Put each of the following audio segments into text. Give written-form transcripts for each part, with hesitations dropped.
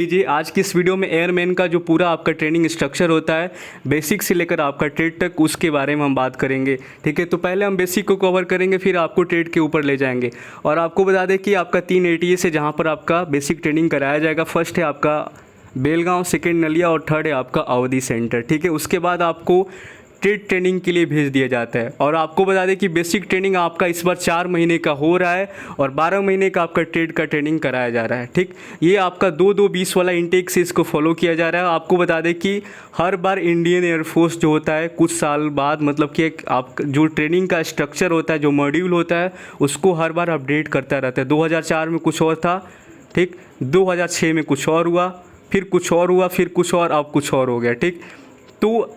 जी आज की इस वीडियो में एयरमैन का जो पूरा आपका ट्रेनिंग स्ट्रक्चर होता है बेसिक से लेकर आपका ट्रेड तक उसके बारे में हम बात करेंगे। ठीक है, तो पहले हम बेसिक को कवर करेंगे, फिर आपको ट्रेड के ऊपर ले जाएंगे। और आपको बता दें कि आपका 3 ATS है जहाँ पर आपका बेसिक ट्रेनिंग कराया जाएगा। फर्स्ट है आपका बेलगांव, सेकेंड नलिया और थर्ड है आपका अवधि सेंटर। ठीक है, उसके बाद आपको ट्रेड ट्रेनिंग के लिए भेज दिया जाता है। और आपको बता दें कि बेसिक ट्रेनिंग आपका इस बार 4 महीने का हो रहा है और 12 महीने का आपका ट्रेड का ट्रेनिंग कराया जा रहा है। ठीक, ये आपका 2-2-20 वाला इंटेक से इसको फॉलो किया जा रहा है। आपको बता दें कि हर बार इंडियन एयरफोर्स जो होता है कुछ साल बाद, मतलब कि एक आप जो ट्रेनिंग का स्ट्रक्चर होता है, जो मॉड्यूल होता है, उसको हर बार अपडेट करता रहता है। 2004 में कुछ और था, ठीक, 2006 में कुछ और हुआ, फिर कुछ और हुआ, फिर कुछ और, अब कुछ और हो गया। ठीक, तो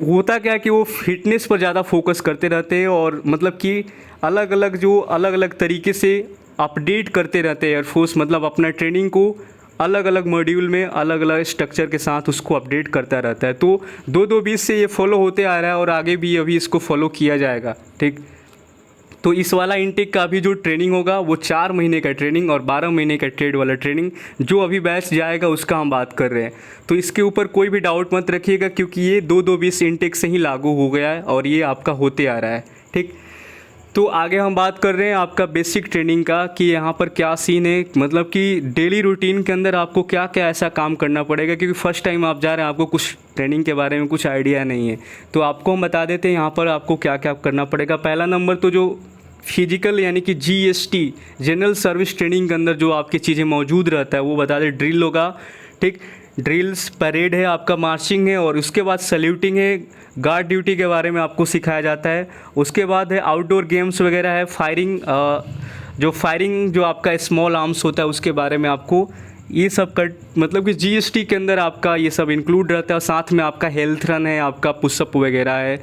होता क्या है कि वो फिटनेस पर ज़्यादा फोकस करते रहते हैं और मतलब कि अलग अलग तरीके से अपडेट करते रहते हैं एयरफोर्स, मतलब अपना ट्रेनिंग को अलग अलग मॉड्यूल में अलग अलग स्ट्रक्चर के साथ उसको अपडेट करता रहता है। तो 2-2-20 से ये फॉलो होते आ रहा है और आगे भी अभी इसको फॉलो किया जाएगा। ठीक, तो इस वाला इनटेक का अभी जो ट्रेनिंग होगा वो 4 महीने का ट्रेनिंग और 12 महीने का ट्रेड वाला ट्रेनिंग जो अभी बैच जाएगा उसका हम बात कर रहे हैं। तो इसके ऊपर कोई भी डाउट मत रखिएगा क्योंकि ये 2-2-20 इनटेक से ही लागू हो गया है और ये आपका होते आ रहा है। ठीक, तो आगे हम बात कर रहे हैं आपका बेसिक ट्रेनिंग का कि यहाँ पर क्या सीन है, मतलब कि डेली रूटीन के अंदर आपको क्या क्या ऐसा काम करना पड़ेगा, क्योंकि फर्स्ट टाइम आप जा रहे हैं, आपको कुछ ट्रेनिंग के बारे में कुछ आइडिया नहीं है। तो आपको हम बता देते हैं यहाँ पर आपको क्या क्या करना पड़ेगा। पहला नंबर तो जो फिजिकल यानी कि GST जनरल सर्विस ट्रेनिंग के अंदर जो आपकी चीज़ें मौजूद रहता है वो बता दें। ड्रिल होगा, ठीक, ड्रिल्स, परेड है, आपका मार्चिंग है और उसके बाद सल्यूटिंग है, गार्ड ड्यूटी के बारे में आपको सिखाया जाता है। उसके बाद है आउटडोर गेम्स वगैरह है, फायरिंग, जो आपका स्मॉल आर्म्स होता है उसके बारे में आपको ये सब कर, मतलब कि GST के अंदर आपका ये सब इंक्लूड रहता है। और साथ में आपका हेल्थ रन है, आपका पुशअप वगैरह है,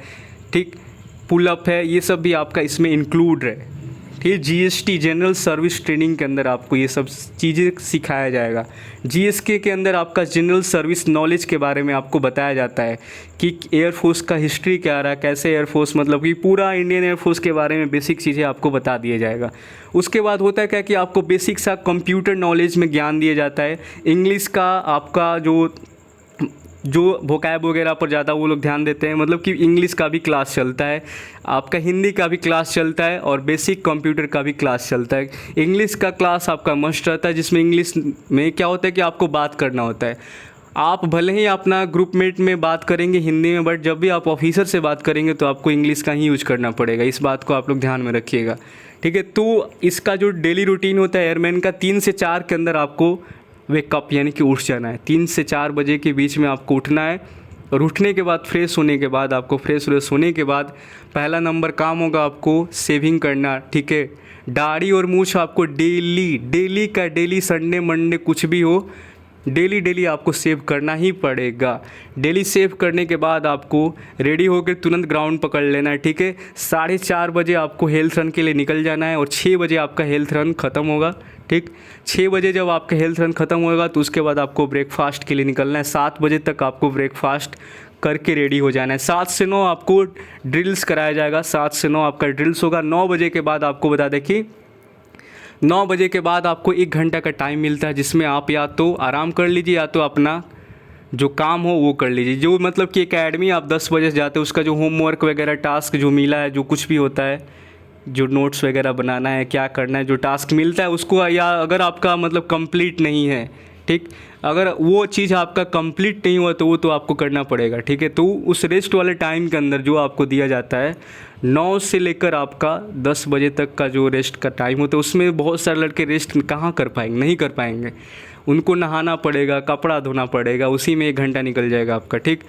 ठीक, पुलअप है, ये सब भी आपका इसमें इंक्लूड है। ठीक, GST जनरल सर्विस ट्रेनिंग के अंदर आपको ये सब चीज़ें सिखाया जाएगा। GSK के अंदर आपका जनरल सर्विस नॉलेज के बारे में आपको बताया जाता है कि एयरफोर्स का हिस्ट्री क्या रहा, कैसे एयरफोर्स, मतलब कि पूरा इंडियन एयरफोर्स के बारे में बेसिक चीज़ें आपको बता दिया जाएगा। उसके बाद होता है क्या कि आपको बेसिक सा कंप्यूटर नॉलेज में ज्ञान दिया जाता है। इंग्लिश का आपका जो वोकैब वगैरह पर ज़्यादा वो लोग ध्यान देते हैं, मतलब कि इंग्लिश का भी क्लास चलता है, आपका हिंदी का भी क्लास चलता है और बेसिक कंप्यूटर का भी क्लास चलता है। इंग्लिश का क्लास आपका मस्ट रहता है जिसमें इंग्लिश में क्या होता है कि आपको बात करना होता है। आप भले ही अपना ग्रुपमेट में बात करेंगे हिंदी में, बट जब भी आप ऑफिसर से बात करेंगे तो आपको इंग्लिश का ही यूज करना पड़ेगा। इस बात को आप लोग ध्यान में रखिएगा। ठीक है, तो इसका जो डेली रूटीन होता है एयरमैन का 3 से 4 के अंदर आपको वेकअप यानी कि उठ जाना है। 3 से 4 बजे के बीच में आपको उठना है और उठने के बाद फ्रेश होने के बाद आपको फ्रेश होने के बाद पहला नंबर काम होगा आपको सेविंग करना। ठीक है, दाढ़ी और मूछ आपको डेली संडे मंडे कुछ भी हो डेली आपको सेव करना ही पड़ेगा। डेली सेव करने के बाद आपको रेडी होकर तुरंत ग्राउंड पकड़ लेना है। ठीक है, 4:30 बजे आपको हेल्थ रन के लिए निकल जाना है और 6 बजे आपका हेल्थ रन ख़त्म होगा। ठीक, 6 बजे जब आपका हेल्थ रन ख़त्म होगा तो उसके बाद आपको ब्रेकफास्ट के लिए निकलना है। 7 बजे तक आपको ब्रेकफास्ट करके रेडी हो जाना है। 7 से 9 आपको ड्रिल्स कराया जाएगा। 7 से 9 आपका ड्रिल्स होगा। 9 बजे के बाद आपको बता दें कि 9 बजे के बाद आपको 1 घंटा का टाइम मिलता है जिसमें आप या तो आराम कर लीजिए या तो अपना जो काम हो वो कर लीजिए। जो मतलब कि एकेडमी आप 10 बजे से जाते हो उसका जो होमवर्क वगैरह टास्क जो मिला है, जो कुछ भी होता है, जो नोट्स वगैरह बनाना है, क्या करना है, जो टास्क मिलता है उसको, या अगर आपका मतलब कंप्लीट नहीं है, ठीक, अगर वो चीज़ आपका कंप्लीट नहीं हुआ तो वो तो आपको करना पड़ेगा। ठीक है, तो उस रेस्ट वाले टाइम के अंदर जो आपको दिया जाता है 9 से लेकर आपका 10 बजे तक का जो रेस्ट का टाइम होता है उसमें बहुत सारे लड़के रेस्ट कहाँ कर पाएंगे, नहीं कर पाएंगे। उनको नहाना पड़ेगा, कपड़ा धोना पड़ेगा, उसी में 1 घंटा निकल जाएगा आपका। ठीक,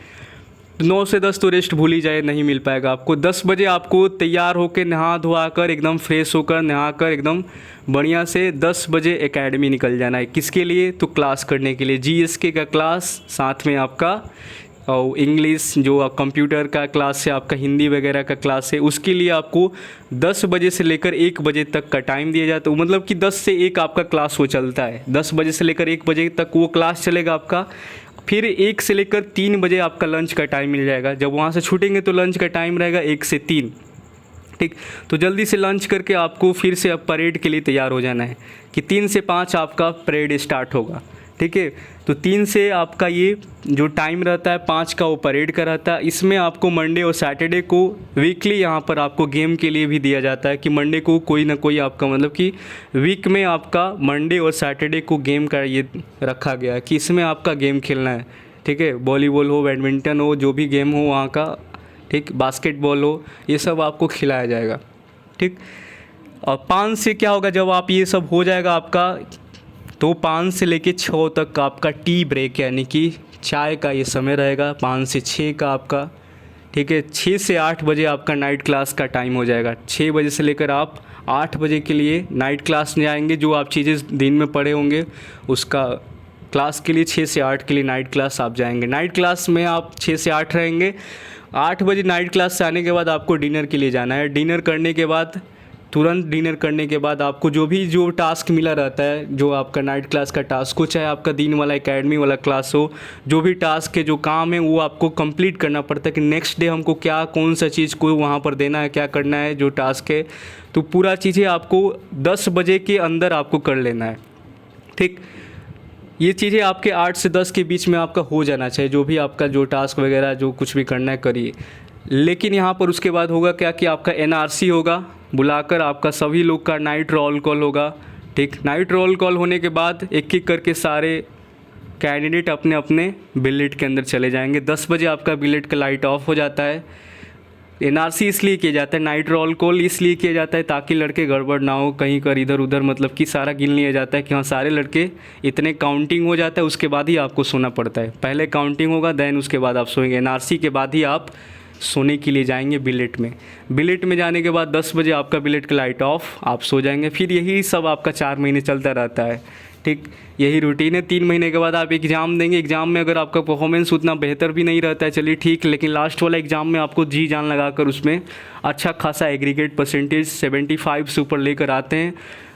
9 से 10 तो रेस्ट भूल ही जाए, नहीं मिल पाएगा आपको। 10 बजे आपको तैयार होकर नहा धोआ कर एकदम फ्रेश होकर नहा कर एकदम बढ़िया से 10 बजे एकेडमी निकल जाना है। किसके लिए? तो क्लास करने के लिए। GSK का क्लास, साथ में आपका और इंग्लिश जो कंप्यूटर का क्लास है, आपका हिंदी वगैरह का क्लास है, उसके लिए आपको 10 बजे से लेकर 1 बजे तक का टाइम दिया जाता है। मतलब कि 10 से 1 आपका क्लास वो चलता है। 10 बजे से लेकर 1 बजे तक वो क्लास चलेगा आपका। फिर 1 से लेकर 3 बजे आपका लंच का टाइम मिल जाएगा। जब वहाँ से छूटेंगे तो लंच का टाइम रहेगा 1 से 3। ठीक, तो जल्दी से लंच करके आपको फिर से अब परेड के लिए तैयार हो जाना है कि 3 से 5 आपका परेड स्टार्ट होगा। ठीक है। तो 3 से आपका ये जो टाइम रहता है 5 का वो परेड का रहता है। इसमें आपको मंडे और सैटरडे को वीकली यहाँ पर आपको गेम के लिए भी दिया जाता है कि मंडे को कोई ना कोई आपका मतलब कि वीक में आपका मंडे और सैटरडे को गेम का ये रखा गया है कि इसमें आपका गेम खेलना है, ठीक है। वॉलीबॉल हो, बैडमिंटन हो, जो भी गेम हो वहाँ का, ठीक, बास्केटबॉल हो, ये सब आपको खिलाया जाएगा, ठीक। और 5 से क्या होगा, जब आप ये सब हो जाएगा आपका, तो 5 से लेके 6 तक का आपका टी ब्रेक यानी कि चाय का ये समय रहेगा। 5 से 6 का आपका, ठीक है। 6 से 8 बजे आपका नाइट क्लास का टाइम हो जाएगा। 6 बजे से लेकर आप 8 बजे के लिए नाइट क्लास में आएंगे। जो आप चीज़ें दिन में पढ़े होंगे उसका क्लास के लिए 6 से 8 के लिए नाइट क्लास आप जाएंगे। नाइट क्लास में आप 6 से 8 रहेंगे। 8 बजे नाइट क्लास से आने के बाद आपको डिनर के लिए जाना है। डिनर करने के बाद, तुरंत डिनर करने के बाद आपको जो टास्क मिला रहता है, जो आपका नाइट क्लास का टास्क हो, चाहे आपका दिन वाला एकेडमी वाला क्लास हो, जो भी टास्क है, जो काम है, वो आपको कंप्लीट करना पड़ता है कि नेक्स्ट डे हमको क्या, कौन सा चीज़ को वहाँ पर देना है, क्या करना है, जो टास्क है। तो पूरा चीज़ें आपको 10 बजे के अंदर आपको कर लेना है, ठीक। ये चीज़ें आपके 8 से 10 के बीच में आपका हो जाना चाहिए। जो भी आपका जो टास्क वगैरह जो कुछ भी करना है करिए। लेकिन यहाँ पर उसके बाद होगा क्या कि आपका एनआरसी होगा, बुलाकर आपका सभी लोग का नाइट रोल कॉल होगा, ठीक। नाइट रोल कॉल होने के बाद एक एक करके सारे कैंडिडेट अपने अपने बिलेट के अंदर चले जाएंगे। 10 बजे आपका बिलेट का लाइट ऑफ हो जाता है। एनआरसी इसलिए किया जाता है, नाइट रोल कॉल इसलिए किया जाता है ताकि लड़के गड़बड़ ना हो, कहीं कर इधर उधर, मतलब कि सारा गिन लिया जाता है कि हाँ सारे लड़के इतने काउंटिंग हो जाता है, उसके बाद ही आपको सोना पड़ता है। पहले काउंटिंग होगा, देन उसके बाद आप सोएंगे। एनआरसी के बाद ही आप सोने के लिए जाएंगे बिलेट में। बिलेट में जाने के बाद 10 बजे आपका बिलेट का लाइट ऑफ, आप सो जाएंगे। फिर यही सब आपका 4 महीने चलता रहता है, ठीक। यही रूटीन है। 3 महीने के बाद आप एग्ज़ाम देंगे। एग्ज़ाम में अगर आपका परफॉर्मेंस उतना बेहतर भी नहीं रहता है, चलिए ठीक, लेकिन लास्ट वाला एग्ज़ाम में आपको जी जान लगाकर उसमें अच्छा खासा एग्रीगेट परसेंटेज 75 से ऊपर लेकर आते हैं।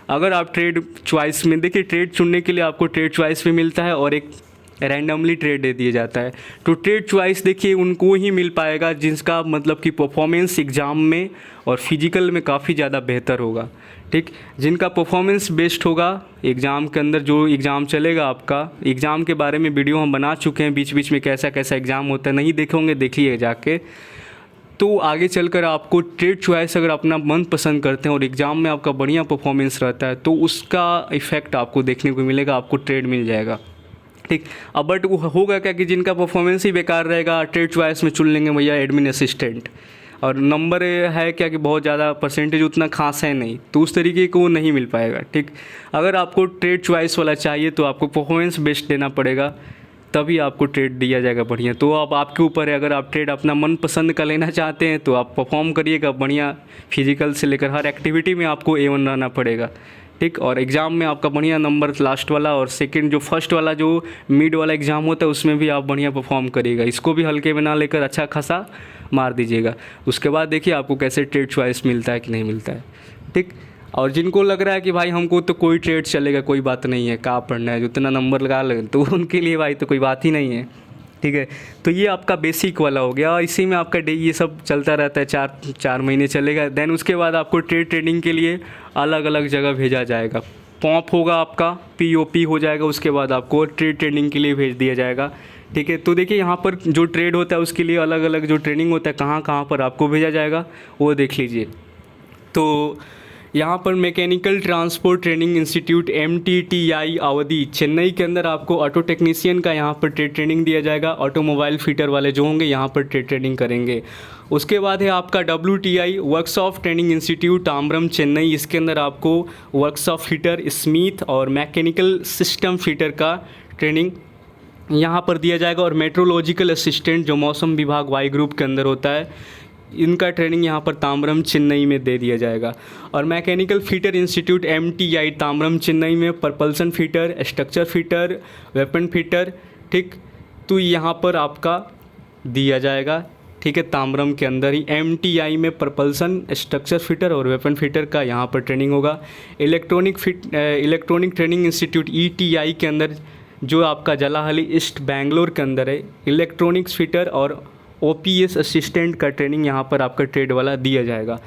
अगर आप ट्रेड चॉइस में, देखिए ट्रेड चुनने के लिए आपको ट्रेड चॉइस भी मिलता है और एक रैंडमली ट्रेड दे दिया जाता है। तो ट्रेड चॉइस देखिए उनको ही मिल पाएगा जिसका मतलब कि परफॉर्मेंस एग्ज़ाम में और फिजिकल में काफ़ी ज़्यादा बेहतर होगा, ठीक। जिनका परफॉर्मेंस बेस्ट होगा एग्ज़ाम के अंदर, जो एग्ज़ाम चलेगा आपका, एग्ज़ाम के बारे में वीडियो हम बना चुके हैं बीच बीच में, कैसा कैसा एग्ज़ाम होता है, नहीं देखे होंगे देखिए जाके। तो आगे चलकर आपको ट्रेड चॉइस अगर अपना मन पसंद करते हैं और एग्ज़ाम में आपका बढ़िया परफॉर्मेंस रहता है तो उसका इफ़ेक्ट आपको देखने को मिलेगा, आपको ट्रेड मिल जाएगा, ठीक। अब बट वो होगा क्या कि जिनका परफॉर्मेंस ही बेकार रहेगा, ट्रेड चॉइस में चुन लेंगे भैया एडमिन असिस्टेंट, और नंबर है क्या कि बहुत ज़्यादा परसेंटेज उतना खास है नहीं, तो उस तरीके को वो नहीं मिल पाएगा, ठीक। अगर आपको ट्रेड चॉइस वाला चाहिए तो आपको परफॉर्मेंस बेस्ट देना पड़ेगा, तभी आपको ट्रेड दिया जाएगा बढ़िया। तो अब आपके ऊपर है, अगर आप ट्रेड अपना मन पसंद का लेना चाहते हैं तो आप परफॉर्म करिएगा बढ़िया, फिजिकल से लेकर हर एक्टिविटी में आपको A1 रहना पड़ेगा, ठीक। और एग्ज़ाम में आपका बढ़िया नंबर लास्ट वाला और सेकंड जो फर्स्ट वाला जो मिड वाला एग्ज़ाम होता है उसमें भी आप बढ़िया परफॉर्म करिएगा। इसको भी हल्के में ना लेकर अच्छा खासा मार दीजिएगा। उसके बाद देखिए आपको कैसे ट्रेड चॉइस मिलता है कि नहीं मिलता है, ठीक। और जिनको लग रहा है कि भाई हमको तो कोई ट्रेड चलेगा, कोई बात नहीं है, क्या पढ़ना है, जितना नंबर लगा लगे, तो उनके लिए भाई तो कोई बात ही नहीं है, ठीक है। तो ये आपका बेसिक वाला हो गया। इसी में आपका डे ये सब चलता रहता है, 4 महीने चलेगा। देन उसके बाद आपको ट्रेनिंग के लिए अलग अलग जगह भेजा जाएगा। पॉप होगा आपका, POP हो जाएगा, उसके बाद आपको ट्रेनिंग के लिए भेज दिया जाएगा, ठीक है। तो देखिए यहाँ पर जो ट्रेड होता है उसके लिए अलग अलग जो ट्रेनिंग होता है कहाँ कहाँ पर आपको भेजा जाएगा वो देख लीजिए। तो यहाँ पर mechanical transport training institute MTTI अवधि चेन्नई के अंदर आपको ऑटो टेक्नीशियन का यहाँ पर ट्रेनिंग दिया जाएगा। ऑटोमोबाइल फिटर वाले जो होंगे यहाँ पर ट्रेनिंग करेंगे। उसके बाद है आपका WTI workshop training institute Tambaram Chennai. इसके अंदर आपको वर्कशॉप फिटर, स्मिथ और मैकेनिकल सिस्टम फिटर का ट्रेनिंग यहाँ पर दिया जाएगा। और मेट्रोलॉजिकल असिस्टेंट जो मौसम विभाग वाई ग्रुप के अंदर होता है, इनका ट्रेनिंग यहाँ पर ताम्बरम चेन्नई में दे दिया जाएगा। और mechanical fitter institute MTI Tambaram Chennai में propulsion fitter, structure fitter, weapon fitter, ठीक। तो यहाँ पर आपका दिया जाएगा, ठीक है। ताम्बरम के अंदर ही MTI में प्रपल्सन, स्ट्रक्चर फिटर और वेपन फिटर का यहाँ पर ट्रेनिंग होगा। इलेक्ट्रॉनिक ट्रेनिंग इंस्टीट्यूट ETI के अंदर जो आपका जलाहली ईस्ट बेंगलोर के अंदर है, इलेक्ट्रॉनिक्स फिटर और OPS असिस्टेंट का ट्रेनिंग यहाँ पर आपका ट्रेड वाला दिया जाएगा।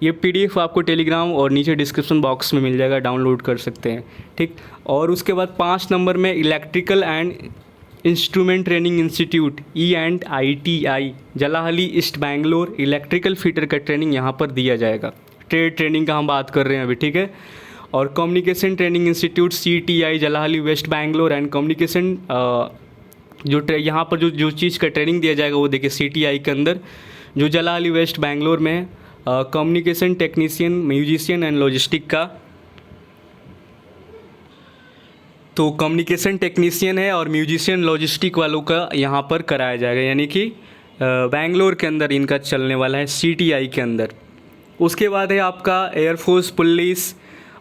ये PDF आपको टेलीग्राम और नीचे डिस्क्रिप्शन बॉक्स में मिल जाएगा, डाउनलोड कर सकते हैं, ठीक। और उसके बाद 5 नंबर में electrical and instrument training institute E&ITI Jalahalli east Bangalore, electrical fitter का ट्रेनिंग यहाँ पर दिया जाएगा। ट्रेड ट्रेनिंग का हम बात कर रहे हैं अभी, ठीक है। और communication training institute CTI Jalahalli west Bangalore and communication यहाँ पर जो चीज़ का ट्रेनिंग दिया जाएगा वो देखिए CTI के अंदर जो जलाहली वेस्ट बैंगलोर में communication technician, musician and logistic का, तो कम्युनिकेशन टेक्नीशियन है और म्यूजिशियन लॉजिस्टिक वालों का यहाँ पर कराया जाएगा, यानी कि बैंगलोर के अंदर इनका चलने वाला है CTI के अंदर। उसके बाद है आपका एयरफोर्स, पुलिस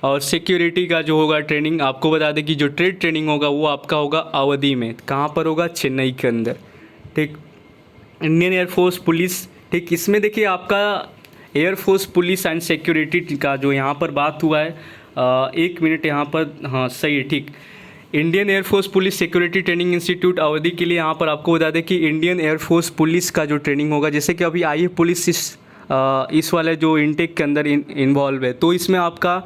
और सिक्योरिटी का जो होगा ट्रेनिंग। आपको बता दें कि जो ट्रेड ट्रेनिंग होगा वो आपका होगा अवधि में, कहाँ पर होगा, चेन्नई के अंदर, ठीक। इंडियन एयरफोर्स पुलिस, ठीक। इसमें देखिए आपका एयरफोर्स पुलिस एंड सिक्योरिटी का जो यहाँ पर बात हुआ है, 1 मिनट यहाँ पर, हाँ सही है, ठीक। Indian air force police security training institute अवधि के लिए यहाँ पर आपको बता दें कि इंडियन एयरफोर्स पुलिस का जो ट्रेनिंग होगा, जैसे कि अभी आई है पुलिस इस वाले जो इनटेक के अंदर इन्वॉल्व है, तो इसमें आपका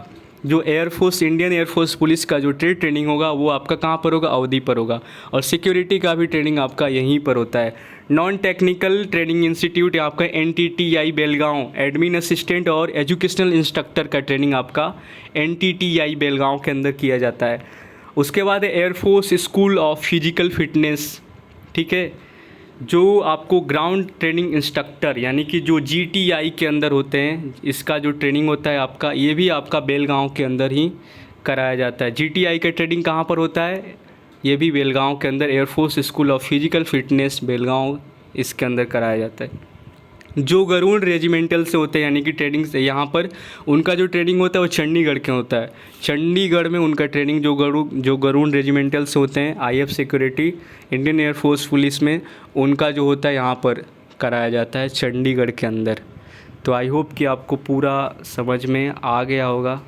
जो एयरफोर्स, इंडियन एयरफोर्स पुलिस का जो ट्रेनिंग होगा वो आपका कहाँ पर होगा, अवधि पर होगा। और सिक्योरिटी का भी ट्रेनिंग आपका यहीं पर होता है। नॉन टेक्निकल ट्रेनिंग इंस्टीट्यूट आपका NTTI बेलगांव, एडमिन असिस्टेंट और एजुकेशनल इंस्ट्रक्टर का ट्रेनिंग आपका NTTI बेलगांव के अंदर किया जाता है। उसके बाद है air force school of physical fitness, ठीक है, जो आपको ग्राउंड ट्रेनिंग इंस्ट्रक्टर यानी कि जो GTI के अंदर होते हैं, इसका जो ट्रेनिंग होता है आपका, ये भी आपका बेलगांव के अंदर ही कराया जाता है। GTI का ट्रेनिंग कहाँ पर होता है, ये भी बेलगांव के अंदर, air force school of physical fitness Belgaum, इसके अंदर कराया जाता है। जो गरुड़ रेजिमेंटल से होते हैं यानी कि ट्रेनिंग से यहाँ पर उनका जो ट्रेनिंग होता है वो चंडीगढ़ के होता है। चंडीगढ़ में उनका ट्रेनिंग जो गरुड़ रेजिमेंटल से होते हैं, IF security, Indian air force police में उनका जो होता है यहाँ पर कराया जाता है चंडीगढ़ के अंदर। तो आई होप कि आपको पूरा समझ में आ गया होगा।